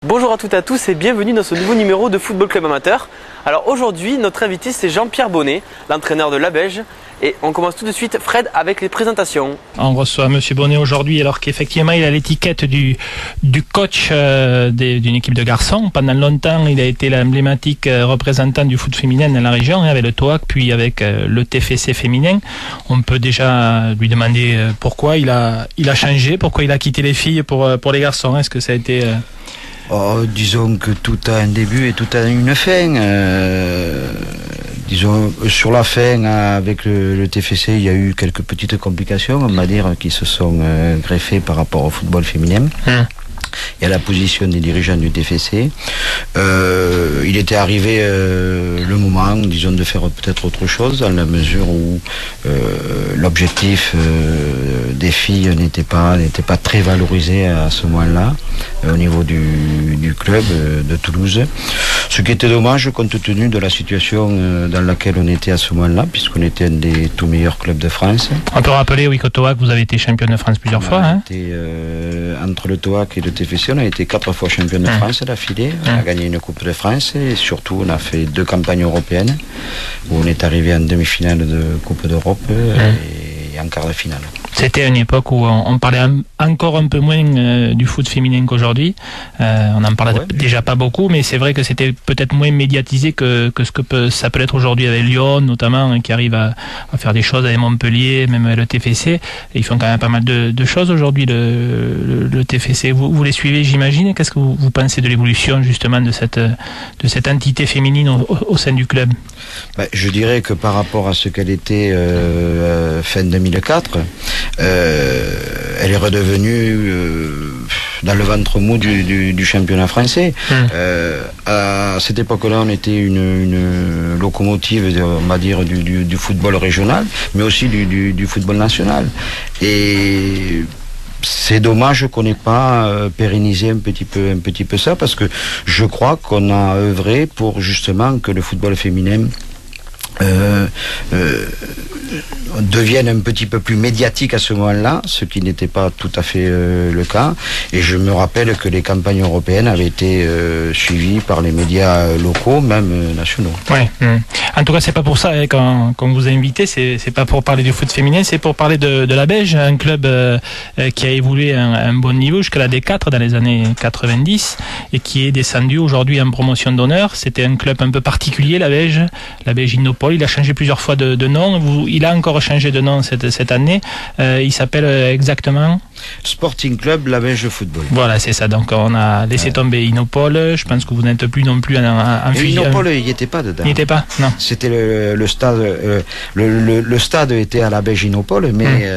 Bonjour à toutes et à tous et bienvenue dans ce nouveau numéro de Football Club Amateur. Alors aujourd'hui, notre invité c'est Jean-Pierre Bonnet, l'entraîneur de Labège. Et on commence tout de suite, Fred, avec les présentations. On reçoit Monsieur Bonnet aujourd'hui alors qu'effectivement il a l'étiquette du coach d'une équipe de garçons. Pendant longtemps, il a été l'emblématique représentant du foot féminin dans la région, avec le TOAC, puis avec le TFC féminin. On peut déjà lui demander pourquoi il a changé, pourquoi il a quitté les filles pour les garçons. Est-ce que ça a été... disons que tout a un début et tout a une fin. Disons, sur la fin, avec le TFC, il y a eu quelques petites complications, on va dire, qui se sont greffées par rapport au football féminin. Et à la position des dirigeants du TFC. Il était arrivé le moment, disons, de faire peut-être autre chose, dans la mesure où l'objectif des filles n'était pas très valorisé à ce moment-là, au niveau du club de Toulouse. Ce qui était dommage compte tenu de la situation dans laquelle on était à ce moment-là, puisqu'on était un des tout meilleurs clubs de France. On peut rappeler, oui, qu'au TOAC, vous avez été championne de France plusieurs fois. Hein. Entre le TOAC et le TFC, on a été 4 fois championne de France d'affilée. On a gagné une Coupe de France et surtout on a fait 2 campagnes européennes où on est arrivé en demi-finale de Coupe d'Europe et en quart de finale. C'était une époque où on parlait encore un peu moins du foot féminin qu'aujourd'hui. On en parlait déjà pas beaucoup, mais c'est vrai que c'était peut-être moins médiatisé que ce que ça peut être aujourd'hui avec Lyon, notamment, qui arrive à faire des choses avec Montpellier, même avec le TFC. Ils font quand même pas mal de choses aujourd'hui, le TFC. Vous les suivez, j'imagine. Qu'est-ce que vous pensez de l'évolution justement de cette entité féminine au sein du club? Je dirais que par rapport à ce qu'elle était fin 2004, elle est redevenue dans le ventre mou du championnat français. À cette époque-là, on était une locomotive, on va dire, du football régional, mais aussi du football national. Et c'est dommage qu'on n'ait pas pérennisé un petit peu ça, parce que je crois qu'on a œuvré pour justement que le football féminin deviennent un petit peu plus médiatiques à ce moment-là, ce qui n'était pas tout à fait le cas. Et je me rappelle que les campagnes européennes avaient été suivies par les médias locaux, même nationaux. Ouais. En tout cas, c'est pas pour ça qu'on vous a invité. C'est pas pour parler du foot féminin, c'est pour parler de Labège, un club qui a évolué à un bon niveau jusqu'à la D4 dans les années 90 et qui est descendu aujourd'hui en promotion d'honneur. C'était un club un peu particulier, Labège Innopol. Il a changé plusieurs fois de nom. Il a encore changé de nom cette année. Il s'appelle exactement Sporting Club Labège Football. Voilà, c'est ça. Donc on a laissé tomber Innopol. Je pense que vous n'êtes plus non plus en fusion. Innopol, il n'y était pas dedans. Il n'y était pas, non. C'était le stade. Le stade était à Labège Innopol, mais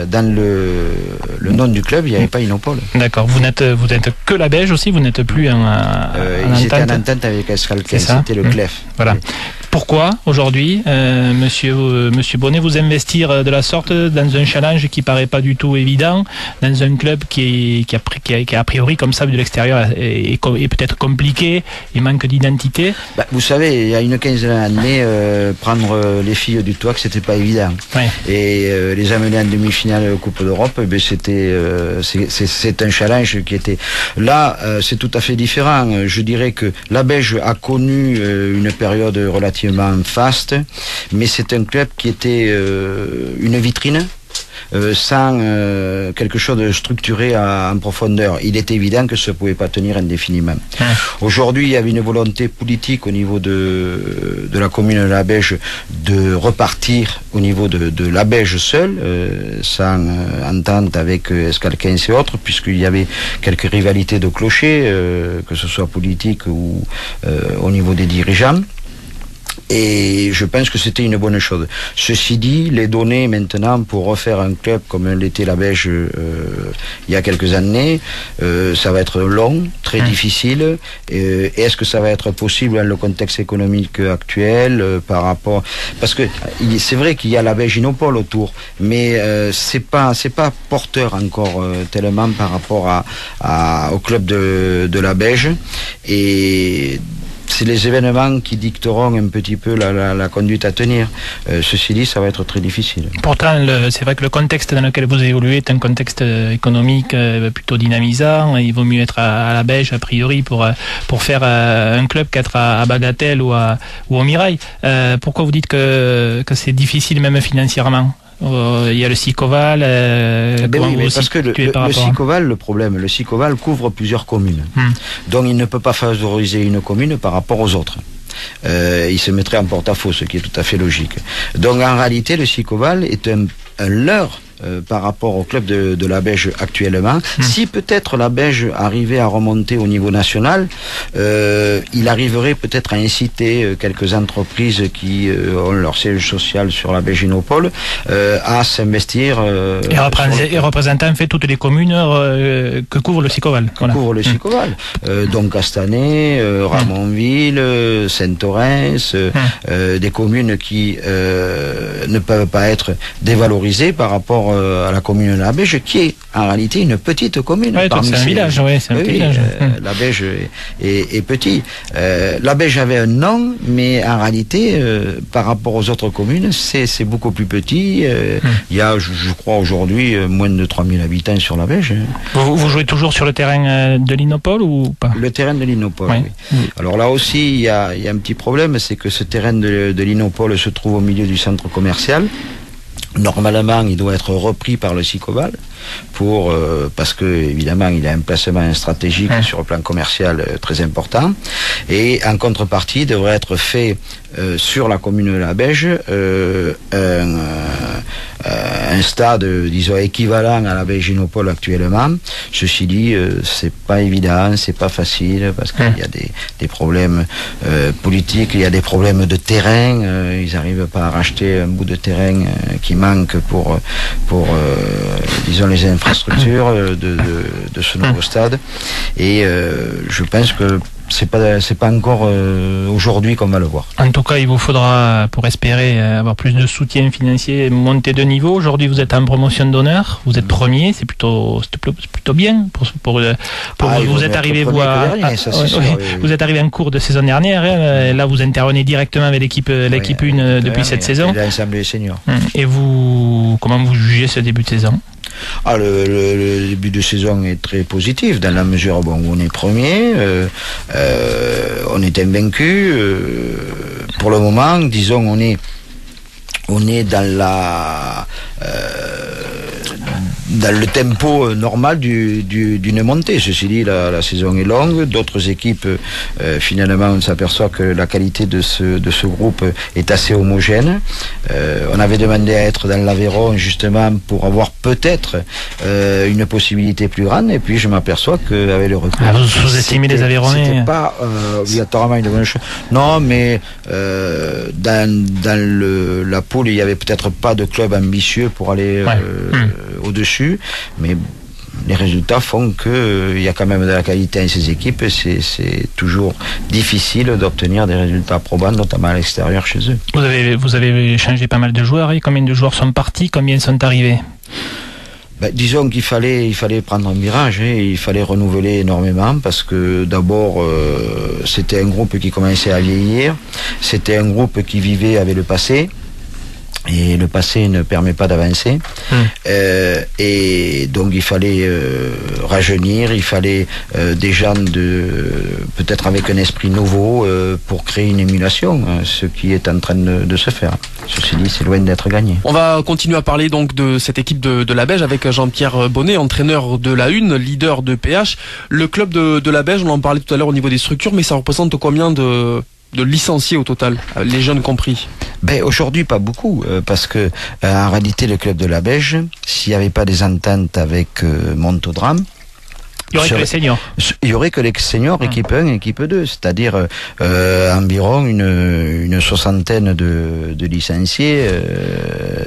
dans le nom du club, il n'y avait pas Innopol. D'accord. Vous n'êtes que Labège aussi. Vous n'êtes plus en ils étaient en entente avec Escalquin. C'était le CLEF. Voilà. Pourquoi aujourd'hui, Monsieur Bonnet, vous investir de la sorte dans un challenge qui paraît pas du tout évident, dans un club qui a priori comme ça vu de l'extérieur est peut-être compliqué et manque d'identité? Vous savez, il y a une quinzaine d'années, prendre les filles du TOAC, c'était pas évident. Ouais. Et les amener en demi-finale Coupe d'Europe, c'est un challenge qui était là. C'est tout à fait différent. Je dirais que Labège a connu une période relativement faste, mais c'est un club qui était une vitrine sans quelque chose de structuré en profondeur. Il est évident que ça ne pouvait pas tenir indéfiniment. Aujourd'hui, il y avait une volonté politique au niveau de la commune de Labège de repartir au niveau de Labège seul, sans entente avec Escalquin et autres, puisqu'il y avait quelques rivalités de clochers, que ce soit politique ou au niveau des dirigeants. Et je pense que c'était une bonne chose. Ceci dit, les données maintenant pour refaire un club comme l'était Labège il y a quelques années, ça va être long, très difficile. Est-ce que ça va être possible dans le contexte économique actuel par rapport... Parce que c'est vrai qu'il y a Labège Innopol autour, mais c'est pas porteur encore tellement par rapport au club de Labège. Et c'est les événements qui dicteront un petit peu la conduite à tenir. Ceci dit, ça va être très difficile. Pourtant, c'est vrai que le contexte dans lequel vous évoluez est un contexte économique plutôt dynamisant. Il vaut mieux être à la Belge, a priori, pour faire un club qu'être à Bagatelle ou au Mirail. Pourquoi vous dites que c'est difficile même financièrement? Il y a le Sicoval. Parce que le Sicoval, le Sicoval couvre plusieurs communes. Donc il ne peut pas favoriser une commune par rapport aux autres. Il se mettrait en porte-à-faux, ce qui est tout à fait logique. Donc en réalité, le Sicoval est un leurre par rapport au club de la Belge actuellement. Si peut-être la Belge arrivait à remonter au niveau national, il arriverait peut-être à inciter quelques entreprises qui ont leur siège social sur la Belginopole à s'investir. Et représentant en fait toutes les communes que couvre le Sicoval. Couvre le Sicoval. Donc Castanet, Ramonville, Saint-Orens, des communes qui ne peuvent pas être dévalorisées par rapport à la commune de la Belge, qui est en réalité une petite commune. Ouais, c'est un village, c'est un petit village. La Belge est petit. La Belge avait un nom, mais en réalité, par rapport aux autres communes, c'est beaucoup plus petit. Il y a, je crois, aujourd'hui, moins de 3000 habitants sur la Belge. Vous jouez toujours sur le terrain de l'Inopole ou pas? Le terrain de l'Inopole, oui. Alors là aussi, il y a un petit problème, c'est que ce terrain de l'Inopole se trouve au milieu du centre commercial. Normalement, il doit être repris par le Sicoval parce que évidemment, il a un placement stratégique sur le plan commercial très important. Et en contrepartie, il devrait être fait sur la commune de la Belge un stade, disons, équivalent à la Belginopole actuellement. Ceci dit, c'est pas évident, c'est pas facile parce qu'il y a des problèmes politiques, il y a des problèmes de terrain. Ils n'arrivent pas à racheter un bout de terrain qui manque pour disons, les infrastructures de ce nouveau stade. Et je pense que c'est pas encore aujourd'hui qu'on va le voir. En tout cas, il vous faudra, pour espérer avoir plus de soutien financier, monter de niveau. Aujourd'hui, vous êtes en promotion d'honneur, vous êtes premier, c'est plutôt bien. Vous êtes arrivé vous êtes arrivé en cours de saison dernière. Là, vous intervenez directement avec l'équipe 1 depuis cette saison. L'Assemblée senior. Et vous, comment vous jugez ce début de saison? Le début de saison est très positif dans la mesure où on est premier, on est invaincu. Pour le moment, disons, on est dans le tempo normal d'une montée. Ceci dit, la saison est longue. D'autres équipes, finalement, on s'aperçoit que la qualité de ce groupe est assez homogène. On avait demandé à être dans l'Aveyron, justement, pour avoir peut-être une possibilité plus grande. Et puis, je m'aperçois qu'avec le recul... vous sous-estimez les Aveyronnais? C'était pas obligatoirement une bonne chose. Non, mais dans la poule, il n'y avait peut-être pas de club ambitieux pour aller au-dessus. Mais les résultats font qu'il y a quand même de la qualité dans ces équipes. C'est toujours difficile d'obtenir des résultats probants, notamment à l'extérieur chez eux. Vous avez changé pas mal de joueurs. Et combien de joueurs sont partis? Combien sont arrivés? Disons qu'il fallait prendre un virage, il fallait renouveler énormément parce que d'abord c'était un groupe qui commençait à vieillir, c'était un groupe qui vivait avec le passé. Et le passé ne permet pas d'avancer. Et donc il fallait rajeunir, il fallait des gens peut-être avec un esprit nouveau pour créer une émulation, ce qui est en train de se faire. Ceci dit, c'est loin d'être gagné. On va continuer à parler donc de cette équipe de la Belge avec Jean-Pierre Bonnet, entraîneur de la 1, leader de PH. Le club de la Belge, on en parlait tout à l'heure au niveau des structures, mais ça représente combien de licenciés au total, les jeunes compris? Aujourd'hui, pas beaucoup, parce que en réalité, le club de la Belge, s'il n'y avait pas des ententes avec Montaudrame, il n'y aurait que les seniors. Il n'y aurait que les seniors, équipe 1 et équipe 2, c'est-à-dire environ une soixantaine de licenciés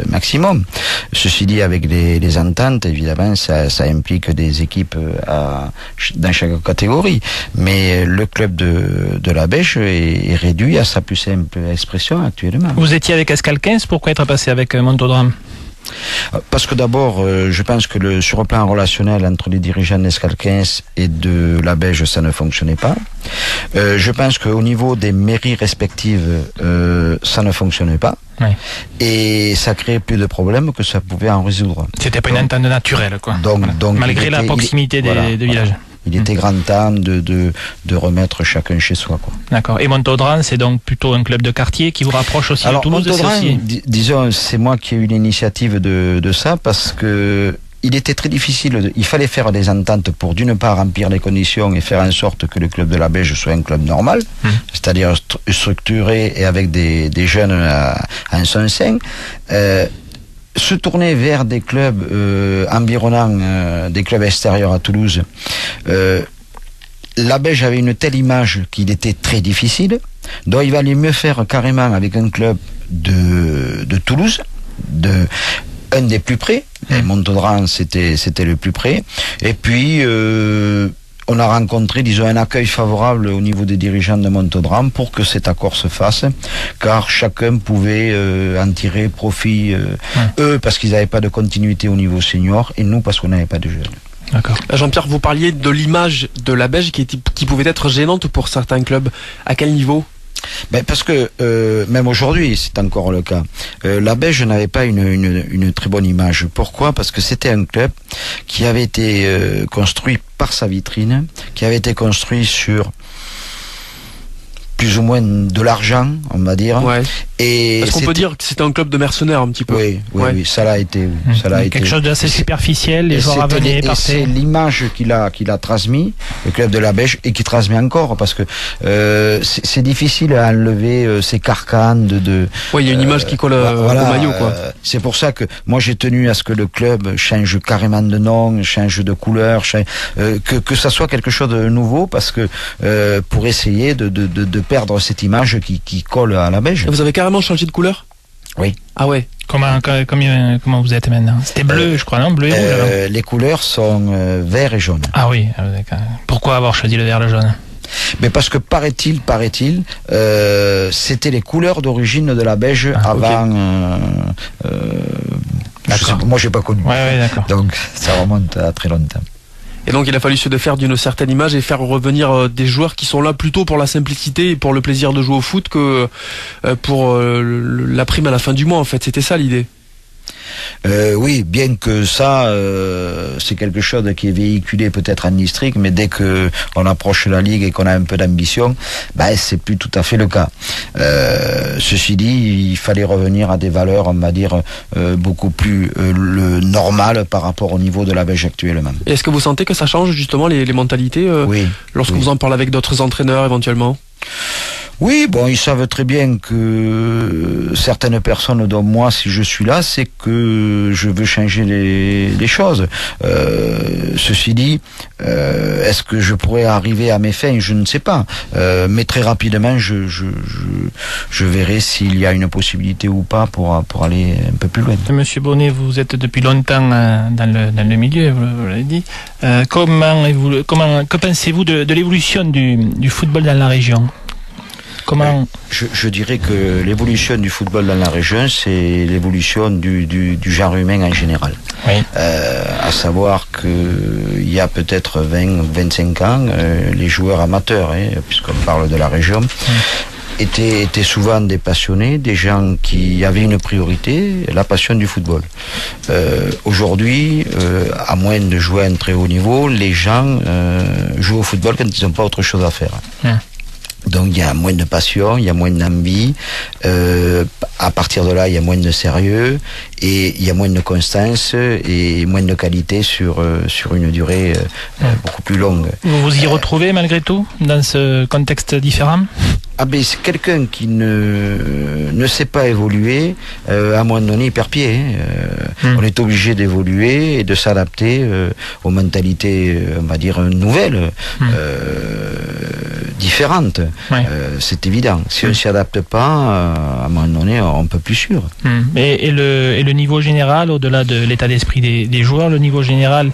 maximum. Ceci dit, avec les ententes, évidemment, ça implique des équipes dans chaque catégorie. Mais le club de la Belge est réduit à sa plus simple expression actuellement. Vous étiez avec Escalquens, pourquoi être passé avec Montaudrame? Parce que d'abord, je pense que sur le plan relationnel entre les dirigeants d'Escalquens et de la Belge, ça ne fonctionnait pas. Je pense qu'au niveau des mairies respectives, ça ne fonctionnait pas. Oui. Et ça créait plus de problèmes que ça pouvait en résoudre. C'était pas une entente naturelle, quoi. Donc, malgré la proximité des villages. Il était grand temps de remettre chacun chez soi, quoi. D'accord. Et Montaudran, c'est donc plutôt un club de quartier qui vous rapproche aussi de Toulouse. Montaudran, disons, c'est moi qui ai eu l'initiative de ça, parce que il était très difficile, il fallait faire des ententes pour d'une part remplir les conditions et faire en sorte que le club de la Belge soit un club normal, c'est-à-dire structuré et avec des jeunes en son sein. Se tourner vers des clubs environnants, des clubs extérieurs à Toulouse, la Belge avait une telle image qu'il était très difficile, donc il valait mieux faire carrément avec un club de Toulouse, un des plus près, et Montaudran c'était le plus près, et puis on a rencontré, disons, un accueil favorable au niveau des dirigeants de Montaudran pour que cet accord se fasse, car chacun pouvait en tirer profit, eux parce qu'ils n'avaient pas de continuité au niveau senior, et nous parce qu'on n'avait pas de jeunes. D'accord. Jean-Pierre, vous parliez de l'image de la Belge qui pouvait être gênante pour certains clubs. À quel niveau ? Parce que même aujourd'hui, c'est encore le cas. La Belge n'avait pas une très bonne image. Pourquoi ? Parce que c'était un club qui avait été construit par sa vitrine, qui avait été construit sur plus ou moins de l'argent, on va dire. Ouais. Et est-ce qu'on peut dire que c'était un club de mercenaires un petit peu ? Oui, ça l'a été. Ça l'a été. Quelque chose d'assez superficiel, les joueurs venaient, partaient. C'est l'image qu'il a transmis, le club de la Belge, et qui transmet encore, parce que c'est difficile à enlever ces carcanes de. Oui, il y a une image qui colle au maillot, quoi. C'est pour ça que moi j'ai tenu à ce que le club change carrément de nom, change de couleur, que ça soit quelque chose de nouveau, parce que pour essayer de perdre cette image qui colle à la Belge. Vous avez carrément changé de couleur ? Oui. Ah ouais. Comment vous êtes maintenant ? C'était bleu, je crois, non ? Bleu et rouge. Les couleurs sont vert et jaune. Ah oui. Pourquoi avoir choisi le vert et le jaune ? Mais parce que paraît-il, c'était les couleurs d'origine de la Belge avant. Okay. Moi, j'ai pas connu. Ouais, d'accord. Donc, ça remonte à très longtemps. Et donc il a fallu se défaire d'une certaine image et faire revenir des joueurs qui sont là plutôt pour la simplicité et pour le plaisir de jouer au foot que pour la prime à la fin du mois, en fait. C'était ça l'idée. Oui, bien que ça, c'est quelque chose qui est véhiculé peut-être en district, mais dès que on approche la Ligue et qu'on a un peu d'ambition, c'est plus tout à fait le cas. Ceci dit, il fallait revenir à des valeurs, on va dire, beaucoup plus normales par rapport au niveau de la Belge actuellement. Et est-ce que vous sentez que ça change justement les mentalités lorsque vous en parlez avec d'autres entraîneurs éventuellement ? Oui, bon, ils savent très bien que certaines personnes, dont moi, si je suis là, c'est que je veux changer les choses. Ceci dit, est-ce que je pourrais arriver à mes fins ? Je ne sais pas. Mais très rapidement, je verrai s'il y a une possibilité ou pas pour aller un peu plus loin. Monsieur Bonnet, vous êtes depuis longtemps dans le milieu, vous l'avez dit. Que pensez-vous de l'évolution du football dans la région ? Comment... Je dirais que l'évolution du football dans la région, c'est l'évolution du genre humain en général. Oui. À savoir qu'il y a peut-être 20-25 ans, les joueurs amateurs, puisqu'on parle de la région, étaient souvent des passionnés, des gens qui avaient une priorité, la passion du football. Aujourd'hui, à moins de jouer à un très haut niveau, les gens jouent au football quand ils n'ont pas autre chose à faire. Donc il y a moins de passion, il y a moins d'envie, à partir de là il y a moins de sérieux et il y a moins de constance et moins de qualité sur une durée beaucoup plus longue. Vous vous y retrouvez malgré tout dans ce contexte différent ? C'est quelqu'un qui ne sait pas évoluer, à un moment donné il perd pied. On est obligé d'évoluer et de s'adapter aux mentalités, on va dire, nouvelles. différente. C'est évident. Si on ne s'y adapte pas, à un moment donné, on peut plus suivre. Et le niveau général, au-delà de l'état d'esprit des joueurs, le niveau général,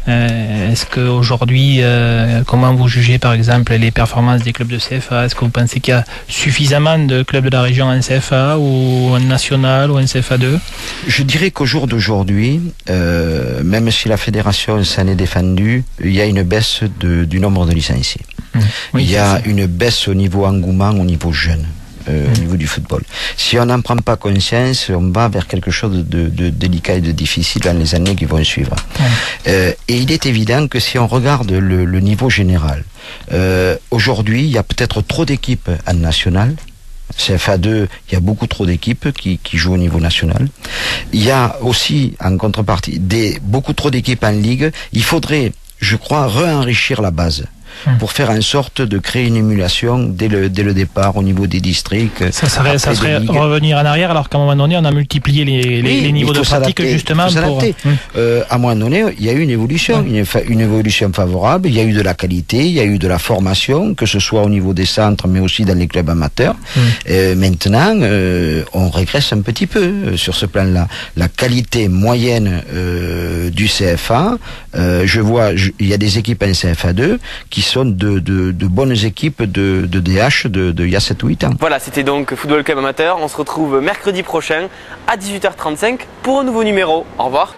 est-ce qu'aujourd'hui, comment vous jugez par exemple les performances des clubs de CFA? Est-ce que vous pensez qu'il y a suffisamment de clubs de la région en CFA ou en national ou en CFA2? Je dirais qu'au jour d'aujourd'hui, même si la fédération s'en est défendue, il y a une baisse du nombre de licenciés. Il y a une baisse au niveau engouement, au niveau jeune. Au niveau du football. Si on n'en prend pas conscience, on va vers quelque chose de délicat et de difficile dans les années qui vont suivre. Et il est évident que si on regarde le niveau général, aujourd'hui, il y a peut-être trop d'équipes en national. CFA2, il y a beaucoup trop d'équipes qui jouent au niveau national. Il y a aussi, en contrepartie, beaucoup trop d'équipes en ligue. Il faudrait, je crois, re-enrichir la base pour faire en sorte de créer une émulation dès le départ au niveau des districts. Ça serait revenir en arrière, alors qu'à un moment donné, on a multiplié les niveaux de pratique justement pour... à un moment donné, il y a eu une évolution, une évolution favorable, il y a eu de la qualité, il y a eu de la formation, que ce soit au niveau des centres, mais aussi dans les clubs amateurs. Maintenant, on régresse un petit peu sur ce plan-là. La qualité moyenne du CFA, je vois, il y a des équipes en CFA2 qui sont de bonnes équipes de DH il y a 7 ou 8 ans. Voilà, c'était donc Football Club Amateur. On se retrouve mercredi prochain à 18h35 pour un nouveau numéro. Au revoir.